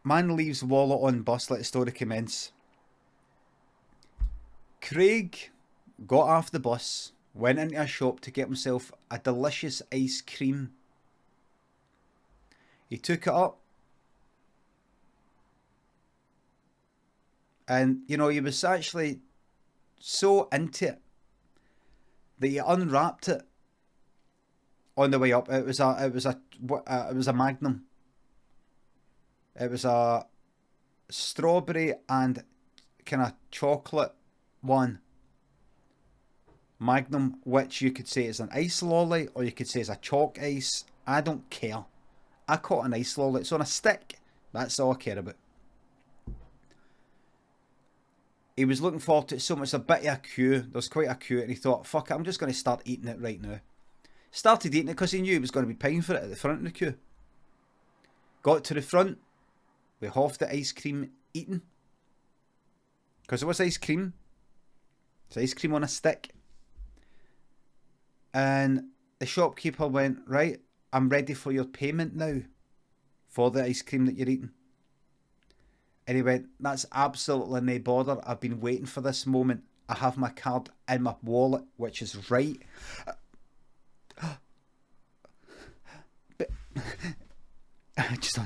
Man leaves wallet on bus, let the story commence. Craig got off the bus, went into a shop to get himself a delicious ice cream. He took it up. And, you know, he was actually so into it that he unwrapped it on the way up. It was a Magnum. It was a strawberry and kind of chocolate one. Magnum, which you could say is an ice lolly or you could say is a chalk ice. I don't care. I caught an ice lolly. It's on a stick. That's all I care about. He was looking forward to it so much. It's a bit of a queue. There's quite a queue, and he thought, fuck it, I'm just going to start eating it right now. Started eating it because he knew he was going to be paying for it at the front of the queue. Got to the front with half the ice cream eaten. Because it was ice cream. It's ice cream on a stick. And the shopkeeper went, right, I'm ready for your payment now for the ice cream that you're eating. And he went, that's absolutely no bother. I've been waiting for this moment. I have my card in my wallet, which is right. But, just,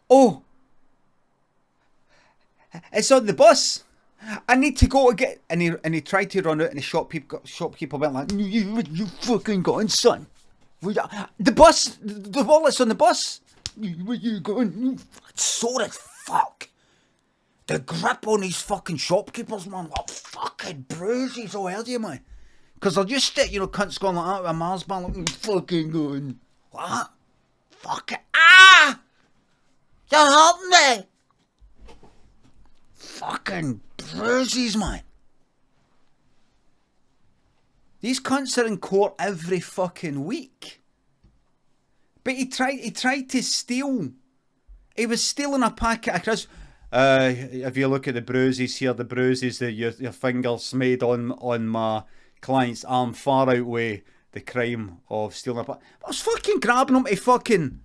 oh, it's on the bus. I need to go to get. And he tried to run out, and the shopkeeper went like, you fucking gone, son. The bus, the wallet's on the bus. Where you going? Sore as fuck. The grip on these fucking shopkeepers, man. What fucking bruises all hell do you, man? Because they're just, you know, cunts going like that with a Mars bar, like, fucking going. What? Fuck it. Ah! You're hurting me. Fucking bruises, man. These cunts are in court every fucking week. But he tried to steal. He was stealing a packet of crisps. If you look at the bruises here, the bruises that your fingers made on my client's arm far outweigh the crime of stealing a packet. I was fucking grabbing him to fucking...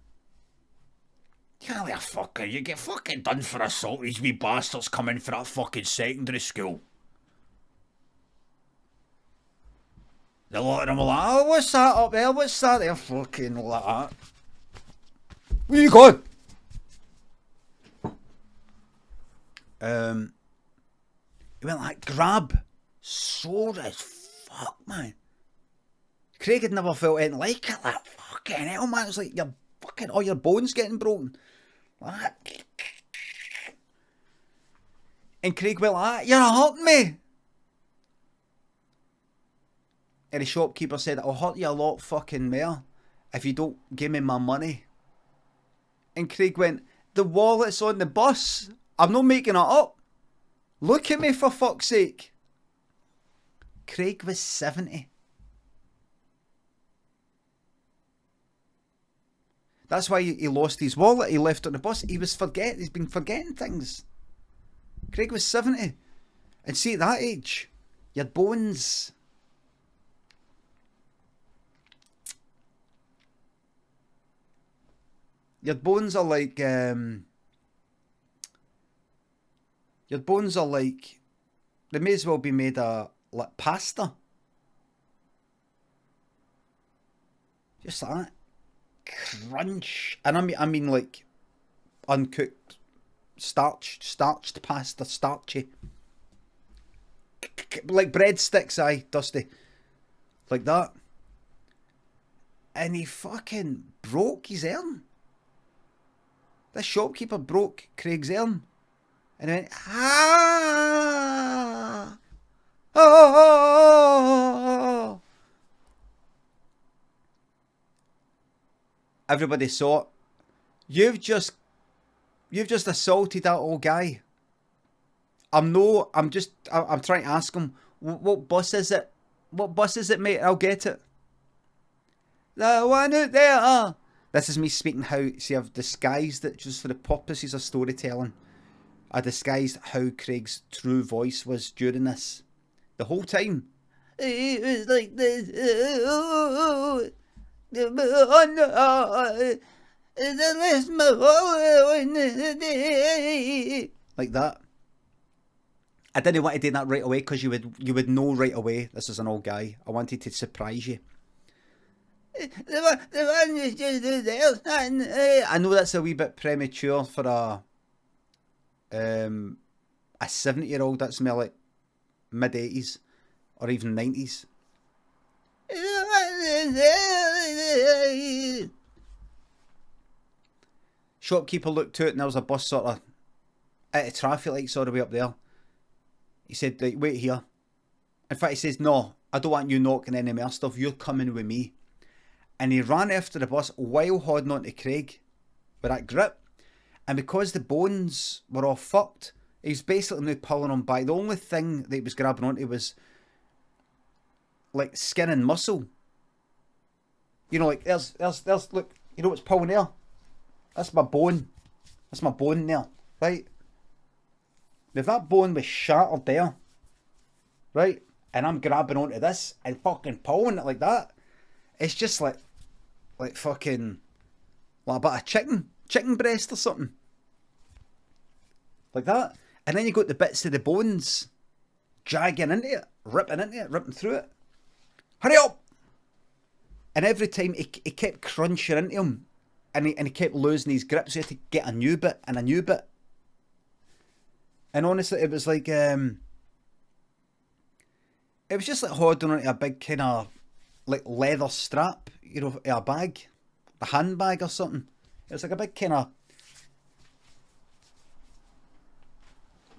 You get fucking done for assault. These wee bastards come in for that fucking secondary school. A lot of them are like, oh, what's that up there? What's that there? Fucking like that. Where you going? He went like, grab. Sore as fuck, man. Craig had never felt anything like it. Like, fucking hell, man. It was like, your fucking, all your bones getting broken. Like that. And Craig went like, you're hurting me. And the shopkeeper said, I'll hurt you a lot fucking more if you don't give me my money. And Craig went, the wallet's on the bus. I'm not making it up. Look at me for fuck's sake. Craig was 70. That's why he lost his wallet. He left it on the bus. He's been forgetting things. Craig was 70. And see, at that age, your bones... Your bones are like, they may as well be made of like pasta. Just like that. Crunch. And I mean like uncooked, starched pasta, starchy. Like breadsticks, aye, dusty. Like that. And he fucking broke his arm. This shopkeeper broke Craig's arm. And he went, ah! Oh! Everybody saw it. You've just assaulted that old guy. I'm trying to ask him, what bus is it? What bus is it, mate? I'll get it. The one out there. This is me speaking how, see, I've disguised it just for the purposes of storytelling. I disguised how Craig's true voice was during this. The whole time. It was like this. like that. I didn't want to do that right away because you would know right away this is an old guy. I wanted to surprise you. I know that's a wee bit premature for a 70-year-old. That's more like mid-80s or even 90s. Shopkeeper looked to it and there was a bus sort of at a traffic lights all the way up there. He said, right, wait here. In fact, he says, no, I don't want you knocking any more stuff. You're coming with me. And he ran after the bus while holding on to Craig with that grip. And because the bones were all fucked, he was basically now pulling him back. The only thing that he was grabbing onto was like skin and muscle. You know, like there's look, you know what's pulling there? That's my bone. That's my bone there, right? If that bone was shattered there, right, and I'm grabbing onto this and fucking pulling it like that, it's just like fucking, like a bit of chicken breast or something. Like that. And then you got the bits of the bones dragging into it, ripping through it. Hurry up! And every time he kept crunching into him, and he kept losing his grip, so he had to get a new bit and a new bit. And honestly, it was like, it was just like holding onto a big kind of like leather strap, you know, a bag, a handbag or something. It was like a big kind of,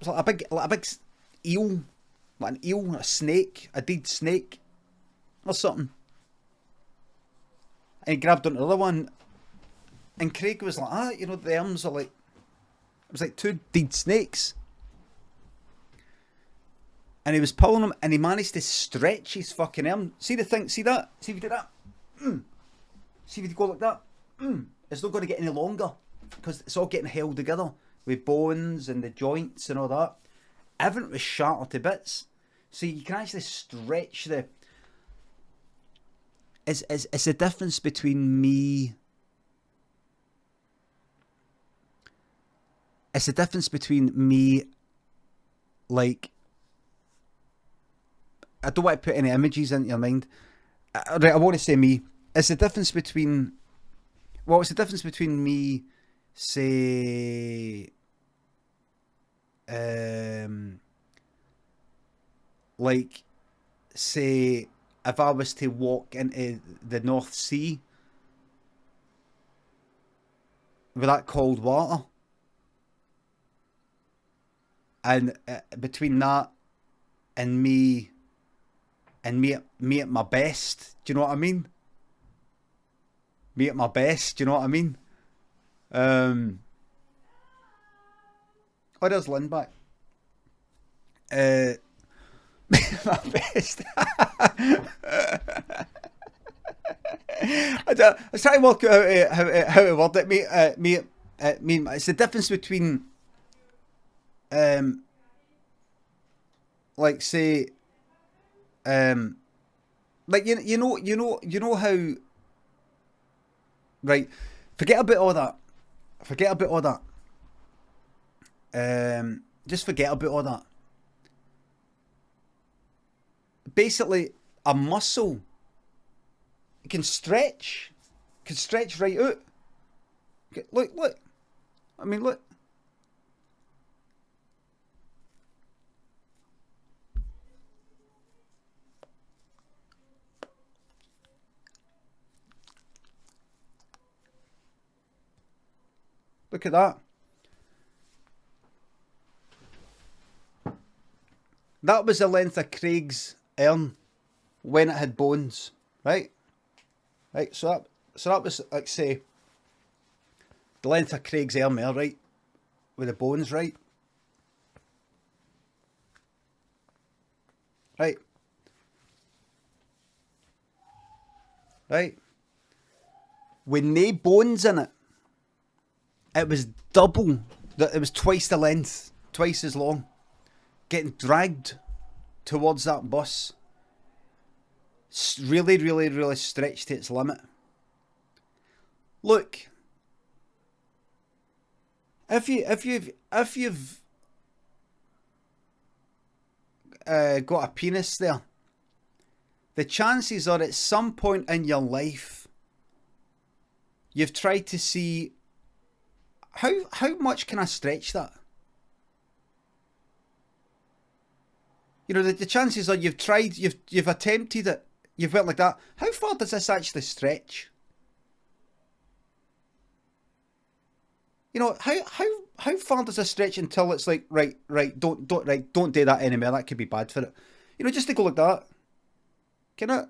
it was like a big eel, like an eel, a snake, a dead snake or something. And he grabbed onto the other one, and Craig was like, you know, the arms are like, it was like two dead snakes. And he was pulling them, and he managed to stretch his fucking arm. See the thing? See that? See if you did that? See if you go like that? It's not going to get any longer because it's all getting held together with bones and the joints and all that. Everything was shattered to bits. So you can actually stretch the... It's the difference between me... It's the difference between me, like... I don't want to put any images into your mind. Right, I want to say me. It's the difference between... Well, it's the difference between me, say... like, say, if I was to walk into the North Sea with that cold water, and between that and me at my best, do you know what I mean? Me at my best, do you know what I mean? Oh, there's Lynn back. My best. I was trying to work out how to word it. Me. It's the difference between, like say, like you know how. Right, forget about all that. Just forget about all that. Basically, a muscle can stretch right out. Look. I mean, look. Look at that. That was the length of Craig's arm when it had bones, right? Right, so that was, like, say, the length of Craig's arm there, right? With the bones, right? Right. Right. With no bones in it, it was double. It was twice the length, twice as long. Getting dragged towards that bus. Really, really, really stretched to its limit. Look, if you've got a penis there, the chances are at some point in your life you've tried to see how much can I stretch that? You know, the chances are you've tried, you've attempted it, you've went like that. How far does this actually stretch? You know, how far does this stretch until it's like, right, don't do that anymore. That could be bad for it. You know, just to go like that. Can it?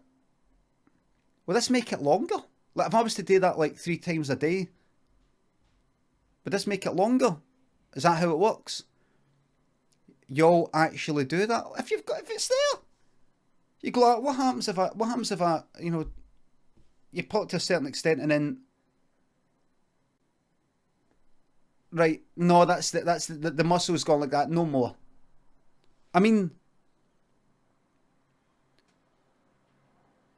Will this make it longer? Like if I was to do that like 3 times a day, would this make it longer? Is that how it works? You'll actually do that if it's there. You go like, what happens if I, you know, you put it to a certain extent and then, right? No, that's the muscle's gone like that. No more. I mean,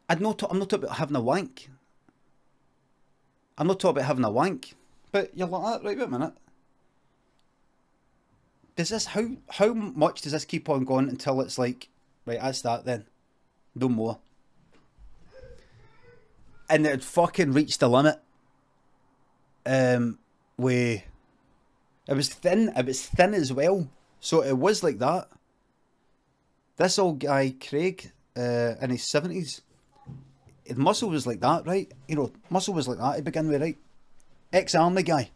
I'm not talking about having a wank. I'm not talking about having a wank. But you're like that, right? Wait a minute. Does this how much does this keep on going until it's like, right, that's that then. No more. And it fucking reached the limit. Where it was thin as well. So it was like that. This old guy, Craig, in his 70s, his muscle was like that, right? You know, muscle was like that to begin with, right? Ex-army guy.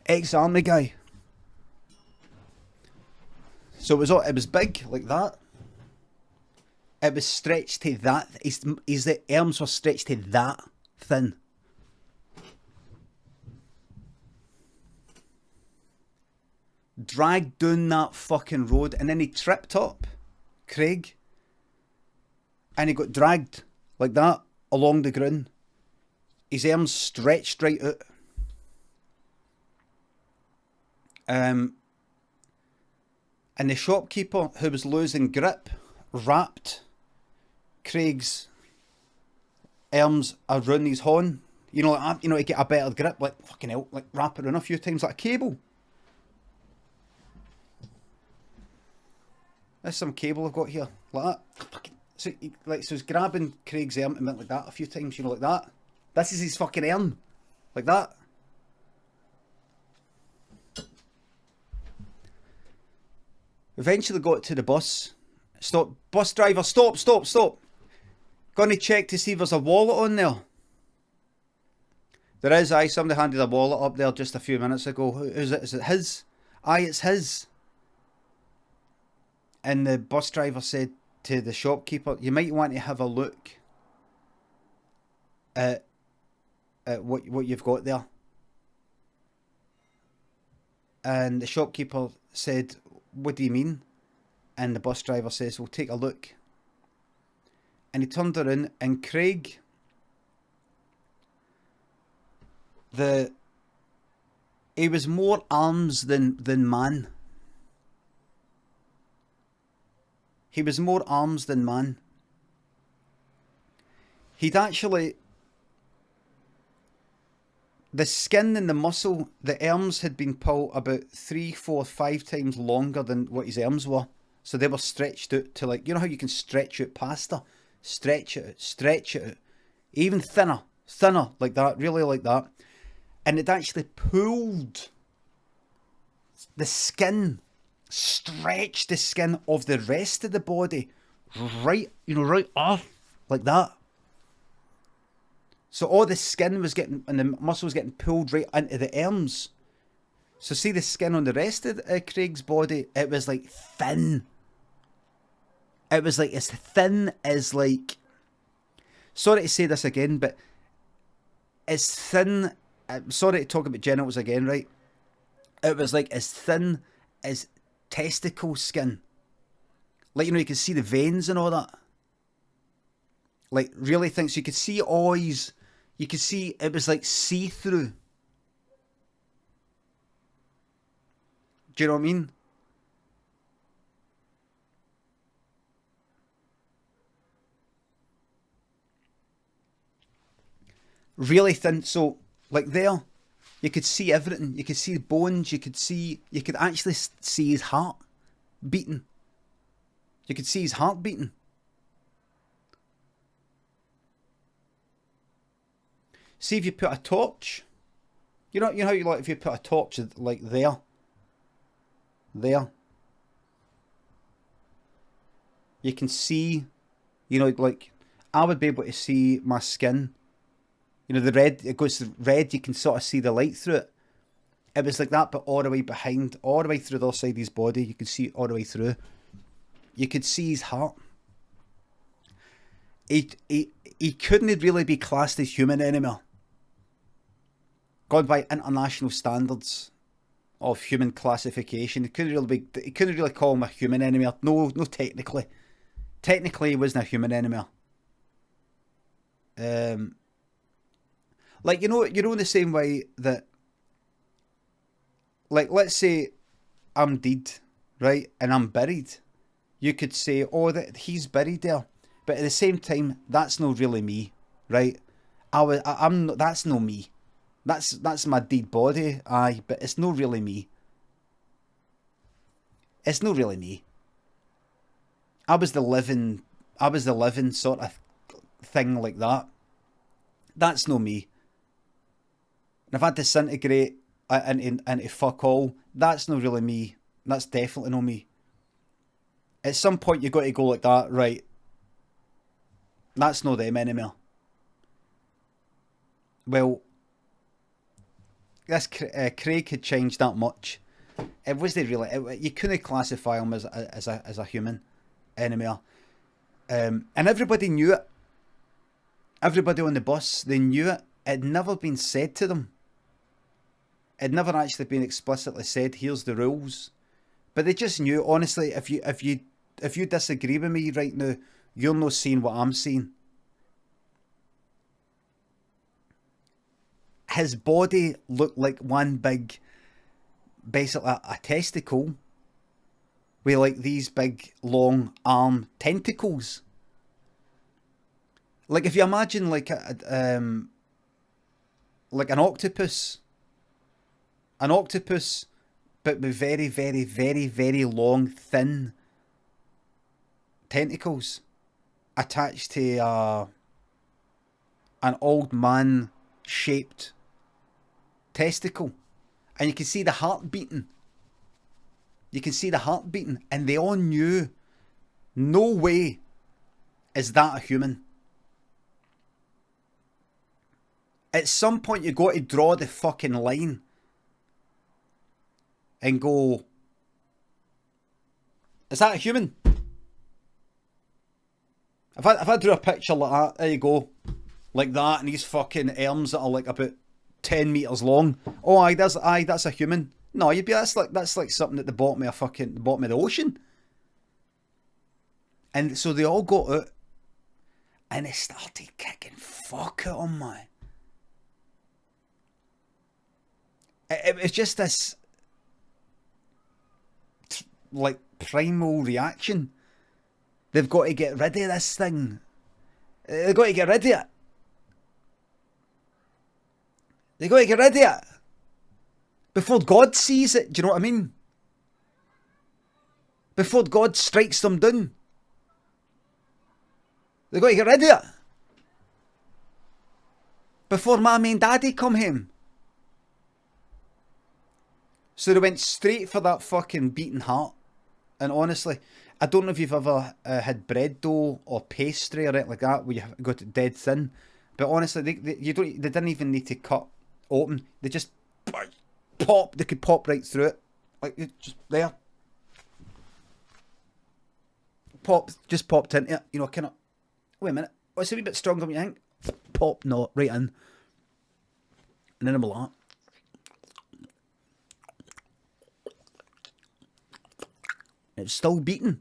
Ex-army guy. So it was big like that. It was stretched to that. His arms were stretched to that thin. Dragged down that fucking road, and then he tripped up, Craig, and he got dragged like that along the ground. His arms stretched right out. And the shopkeeper, who was losing grip, wrapped Craig's arms around his horn. You know, like, you know, to get a better grip, like fucking hell, like wrap it around a few times like a cable. There's some cable I've got here, like that. So he's grabbing Craig's arm and went like that a few times, you know, like that. This is his fucking arm, like that. Eventually got to the bus. Stop, bus driver, stop. Gonna check to see if there's a wallet on there. There is, aye, somebody handed a wallet up there just a few minutes ago. Who is it? Is it his? Aye, it's his. And the bus driver said to the shopkeeper, you might want to have a look at what you've got there. And the shopkeeper said, what do you mean? And the bus driver says, well, take a look. And he turned around, and Craig, he was more arms than man. He was more arms than man. He'd actually, the skin and the muscle, the arms had been pulled about 3, 4, 5 times longer than what his arms were. So they were stretched out to, like, you know how you can stretch out pasta? Stretch it out. Even thinner, like that, really like that. And it actually pulled the skin, stretched the skin of the rest of the body right off, like that. So all the skin was getting, and the muscle was getting pulled right into the arms. So see the skin on the rest of Craig's body, it was like thin. It was like as thin as, like, sorry to say this again, but as thin, I'm sorry to talk about genitals again, right? It was like as thin as testicle skin. Like, you know, you could see the veins and all that. Like, really thin. So you could see eyes. You could see, it was like see-through. Do you know what I mean? Really thin. So, like there, you could see everything. You could see the bones. You could actually see his heart beating. You could see his heart beating. See if you put a torch. You know how you like if you put a torch like there. You can see, like I would be able to see my skin. The red, it goes to red, you can sort of see the light through it. It was like that, but all the way behind, all the way through the other side of his body, you could see it all the way through. You could see his heart. He couldn't really be classed as human anymore. Gone by international standards of human classification. He couldn't really call him a human anymore. No, technically. Technically, he wasn't a human anymore. Like, in the same way that, like, let's say I'm dead, right, and I'm buried. You could say, oh, that he's buried there, but at the same time, that's not really me, right? I'm not. That's no me. That's my dead body, aye, but it's not really me. It's not really me. I was the living sort of thing like that. That's no me. And if I disintegrate into fuck all, that's not really me. That's definitely not me. At some point, you got to go like that, right? That's not them anymore. Well, this Craig had changed that much. It wasn't really. You couldn't classify him as a human anymore. And everybody knew it. Everybody on the bus, they knew it. It had never been said to them. It had never actually been explicitly said, here's the rules. But they just knew, honestly, if you disagree with me right now, you're not seeing what I'm seeing. His body looked like one big, basically a testicle with like these big long arm tentacles. Like if you imagine like an octopus, but with very, very, very, very long, thin tentacles attached to an old man shaped testicle, and you can see the heart beating. And they all knew, no way is that a human. At some point, you got to draw the fucking line and go, is that a human? If I drew a picture like that, there you go, like that, and these fucking arms that are like about 10 meters long. Oh, aye, that's a human. No, that's like something at the bottom of the bottom of the ocean. And so they all got out, and they started kicking fuck at him, man. It was just this like primal reaction. They've got to get rid of this thing. They've got to get rid of it. They got to get rid of it before God sees it. Do you know what I mean? Before God strikes them down. They got to get rid of it before Mammy and Daddy come home. So they went straight for that fucking beating heart. And honestly, I don't know if you've ever had bread dough or pastry or anything like that where you got it dead thin. But honestly, they didn't even need to cut open. They just pop. They could pop right through it, like just there. Just popped into it. Kind of. Wait a minute. Oh, it's a wee bit stronger than you think. Pop, no, right in. And then I'm like that. It's still beating.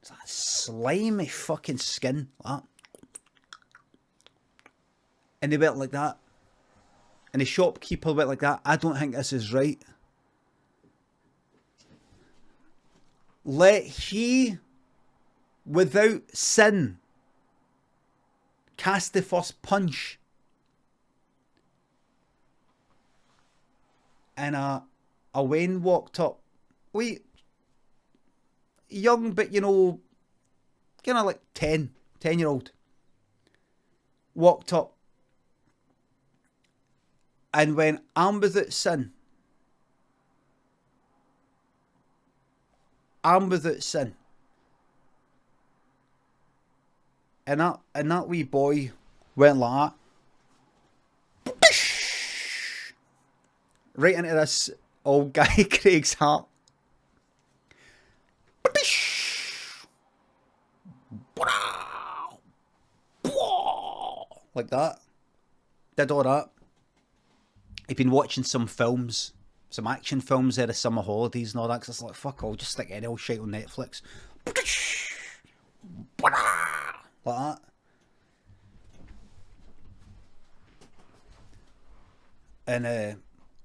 It's that slimy fucking skin, like that. And they went like that. And the shopkeeper went like that. I don't think this is right. let he without sin cast the first punch. And a Wayne walked up. Wait, young, but you know, kind of like 10-year-old. Walked up and went, I'm without sin. I'm without sin. And that wee boy went like that. Right into this old guy Craig's heart. Like that. Did all that. He'd been watching some films, some action films there, the summer holidays and all that, because it's like, fuck all, just stick any old shit on Netflix. Like that. And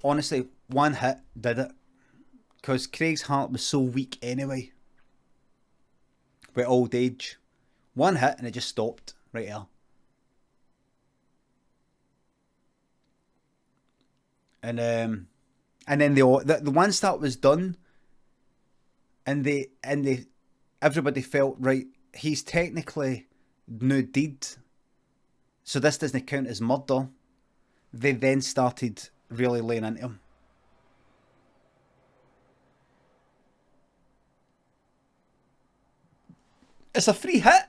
honestly, one hit did it. Because Craig's heart was so weak anyway. With old age. One hit and it just stopped right there. And then the once that was done, and everybody felt, right, he's technically no deed, so this doesn't count as murder. They then started really laying into him. It's a free hit.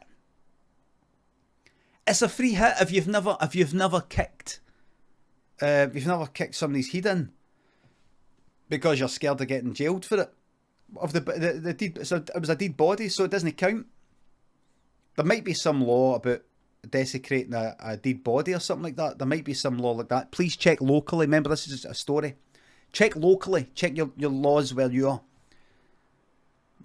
It's a free hit if you've never kicked. You've never kicked somebody's head in because you're scared of getting jailed for it. Of the deed, so it was a dead body, so it doesn't count. There might be some law about desecrating a dead body or something like that. There might be some law like that. Please check locally. Remember, this is just a story. Check locally. Check your laws where you are.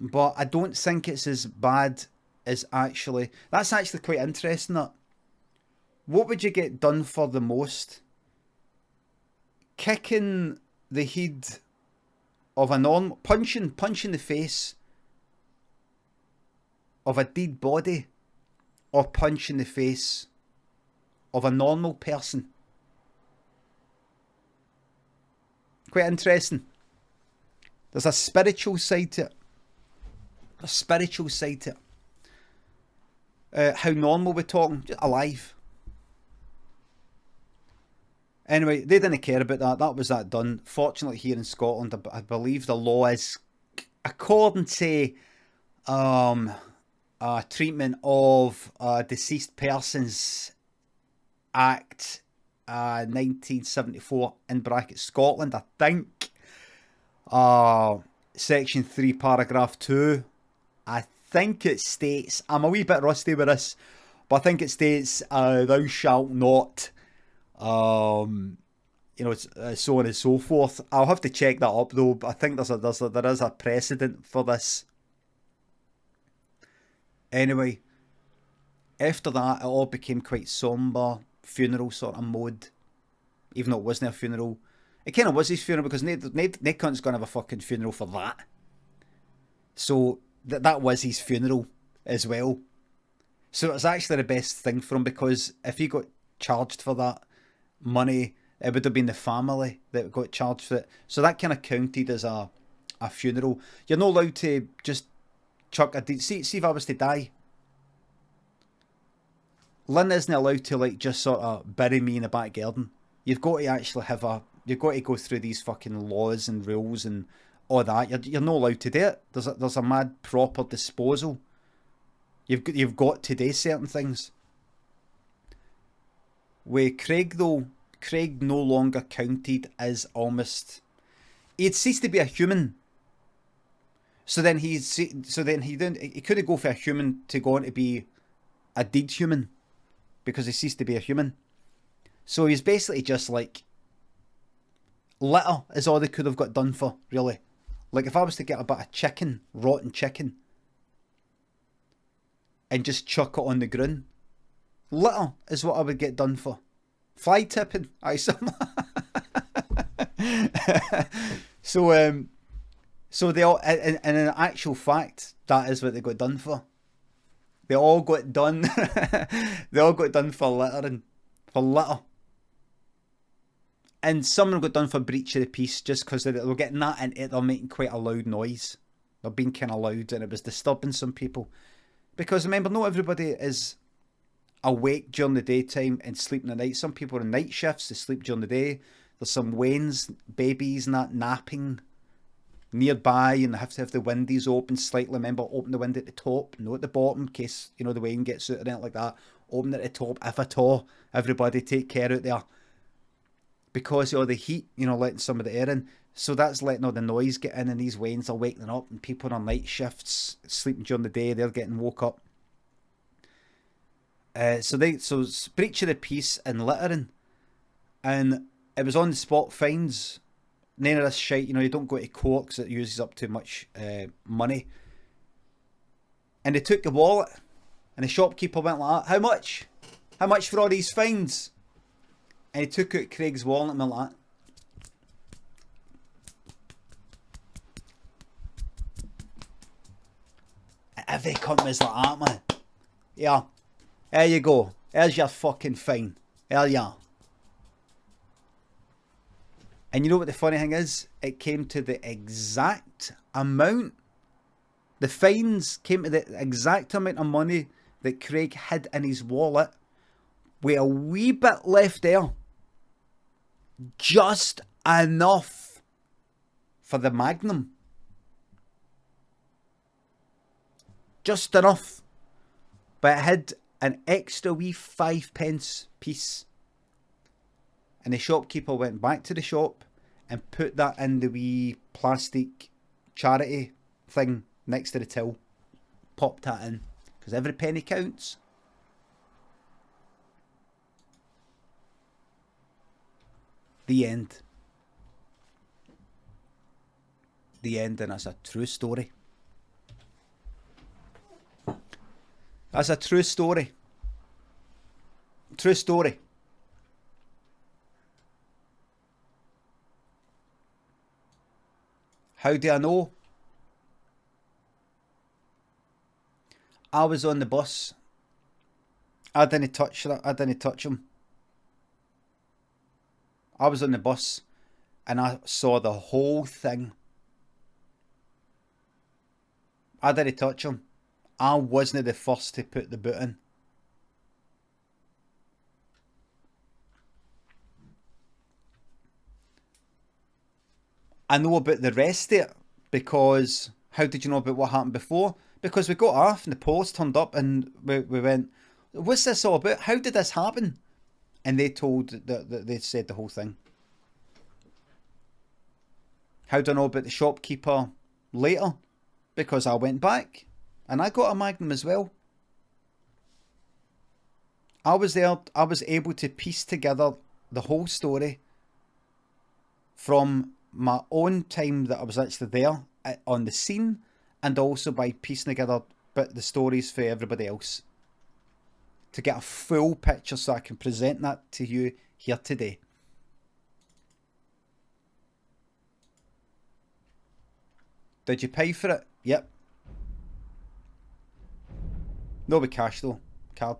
But I don't think it's as bad as actually. That's actually quite interesting. That. What would you get done for the most? Kicking the head of a normal, punching the face of a dead body, or punching the face of a normal person? Quite interesting. There's a spiritual side to it. A spiritual side to it. How normal we're talking? Just alive. Anyway, they didn't care about that. That was that done. Fortunately, here in Scotland, I believe the law is, according to Treatment of Deceased Persons Act 1974, in brackets Scotland, I think. Section 3, paragraph 2. I think it states, I'm a wee bit rusty with this, but I think it states, thou shalt not... you know, so on and so forth. I'll have to check that up though. But I think there is a precedent for this. Anyway, after that, it all became quite somber, funeral sort of mode. Even though it wasn't a funeral, it kind of was his funeral because no cunt's gonna have a fucking funeral for that. So that was his funeral as well. So it was actually the best thing for him, because if he got charged for that money, it would have been the family that got charged for it. So that kind of counted as a funeral. You're not allowed to just chuck a deed. See if I was to die, Lynn isn't allowed to like just sort of bury me in the back garden. You've got to actually you've got to go through these fucking laws and rules and all that. You're not allowed to do it. There's a mad proper disposal. You've got to do certain things. With Craig though, Craig no longer counted as almost. He'd ceased to be a human. So then he couldn't go for a human to go on to be a dead human, because he ceased to be a human. So he's basically just like litter is all they could have got done for, really. Like if I was to get a bit of chicken, rotten chicken, and just chuck it on the ground, litter is what I would get done for. Fly tipping, aye, something. So So they all, and in actual fact, that is what they got done for. They all got done. They all got done for littering, for litter. And some of them got done for breach of the peace just because they were getting that into it. They're making quite a loud noise. They're being kind of loud, and it was disturbing some people. Because remember, not everybody is awake during the daytime and sleeping at night. Some people are on night shifts, they sleep during the day. There's some wains, babies and that napping nearby, and they have to have the windows open slightly. Remember, open the window at the top, not at the bottom, in case, you know, the rain gets out or anything like that. Open it at the top, if at all. Everybody take care out there. Because of the heat, you know, letting some of the air in. So that's letting all the noise get in, and these wains are waking up, and people on night shifts, sleeping during the day, they're getting woke up. So breach of the peace and littering. And it was on the spot fines. None of this shite, you know, you don't go to court because it uses up too much money. And they took the wallet, and the shopkeeper went like that, how much? How much for all these fines? And he took out Craig's wallet and went like that. Every company's like that, man. Yeah. There you go. There's your fucking fine. There you are. And you know what the funny thing is? It came to the exact amount. The fines came to the exact amount of money that Craig hid in his wallet, with a wee bit left there. Just enough for the Magnum. Just enough. But it had an extra wee 5p piece. And the shopkeeper went back to the shop and put that in the wee plastic charity thing next to the till. Popped that in. Because every penny counts. The end. The end, and that's a true story. That's a true story. True story. How do I know? I was on the bus. I didn't touch that. I didn't touch him. I was on the bus and I saw the whole thing. I didn't touch him. I wasn't the first to put the boot in. I know about the rest of it because how did you know about what happened before? Because we got off and the police turned up and we went, what's this all about? How did this happen? And they told that they said the whole thing. How do I know about the shopkeeper later? Because I went back and I got a Magnum as well. I was there, I was able to piece together the whole story from my own time that I was actually there on the scene, and also by piecing together the stories for everybody else to get a full picture so I can present that to you here today. Did you pay for it? Yep. No, with cash though. Card.